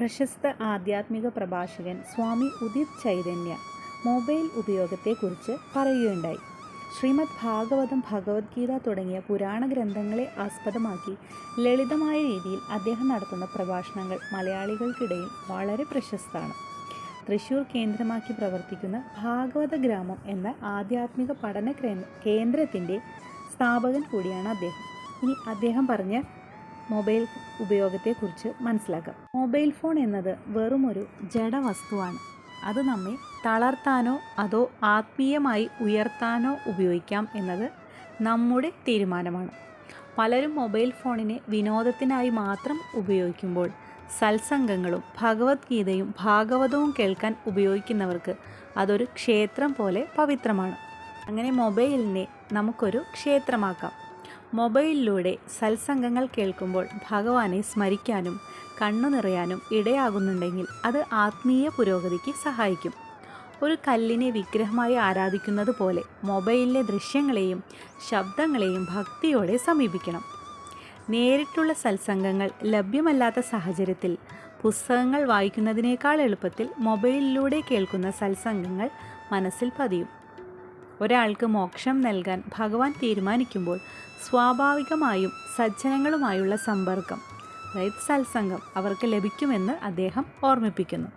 പ്രശസ്ത ആധ്യാത്മിക പ്രഭാഷകൻ സ്വാമി ഉദിത് ചൈതന്യ മൊബൈൽ ഉപയോഗത്തെക്കുറിച്ച് പറയുകയുണ്ടായി. ശ്രീമദ് ഭാഗവതം, ഭഗവത്ഗീത തുടങ്ങിയ പുരാണ ഗ്രന്ഥങ്ങളെ ആസ്പദമാക്കി ലളിതമായ രീതിയിൽ അദ്ദേഹം നടത്തുന്ന പ്രഭാഷണങ്ങൾ മലയാളികൾക്കിടയിൽ വളരെ പ്രശസ്തമാണ്. തൃശ്ശൂർ കേന്ദ്രമാക്കി പ്രവർത്തിക്കുന്ന ഭാഗവത ഗ്രാമം എന്ന ആധ്യാത്മിക പഠന കേന്ദ്രത്തിൻ്റെ സ്ഥാപകൻ കൂടിയാണ് അദ്ദേഹം. ഇനി അദ്ദേഹം പറഞ്ഞ മൊബൈൽ ഉപയോഗത്തെക്കുറിച്ച് മനസ്സിലാക്കാം. മൊബൈൽ ഫോൺ എന്നത് വെറുമൊരു ജഡവസ്തുവാണ്. അത് നമ്മെ തളർത്താനോ അതോ ആത്മീയമായി ഉയർത്താനോ ഉപയോഗിക്കാം എന്നത് നമ്മുടെ തീരുമാനമാണ്. പലരും മൊബൈൽ ഫോണിനെ വിനോദത്തിനായി മാത്രം ഉപയോഗിക്കുമ്പോൾ സത്സംഗങ്ങളും ഭഗവത്ഗീതയും ഭാഗവതവും കേൾക്കാൻ ഉപയോഗിക്കുന്നവർക്ക് അതൊരു ക്ഷേത്രം പോലെ പവിത്രമാണ്. അങ്ങനെ മൊബൈലിനെ നമുക്കൊരു ക്ഷേത്രമാക്കാം. മൊബൈലിലൂടെ സത്സംഗങ്ങൾ കേൾക്കുമ്പോൾ ഭഗവാനെ സ്മരിക്കാനും കണ്ണു നിറയാനും ഇടയാകുന്നുണ്ടെങ്കിൽ അത് ആത്മീയ പുരോഗതിക്ക് സഹായിക്കും. ഒരു കല്ലിനെ വിഗ്രഹമായി ആരാധിക്കുന്നത് പോലെ മൊബൈലിലെ ദൃശ്യങ്ങളെയും ശബ്ദങ്ങളെയും ഭക്തിയോടെ സമീപിക്കണം. നേരിട്ടുള്ള സത്സംഗങ്ങൾ ലഭ്യമല്ലാത്ത സാഹചര്യത്തിൽ പുസ്തകങ്ങൾ വായിക്കുന്നതിനേക്കാൾ എളുപ്പത്തിൽ മൊബൈലിലൂടെ കേൾക്കുന്ന സത്സംഗങ്ങൾ മനസ്സിൽ പതിയും. ഒരാൾക്ക് മോക്ഷം നൽകാൻ ഭഗവാൻ തീരുമാനിക്കുമ്പോൾ സ്വാഭാവികമായും സജ്ജനങ്ങളുമായുള്ള സമ്പർക്കം, അതായത് സത്സംഗം അവർക്ക് ലഭിക്കുമെന്ന് അദ്ദേഹം ഓർമ്മിപ്പിക്കുന്നു.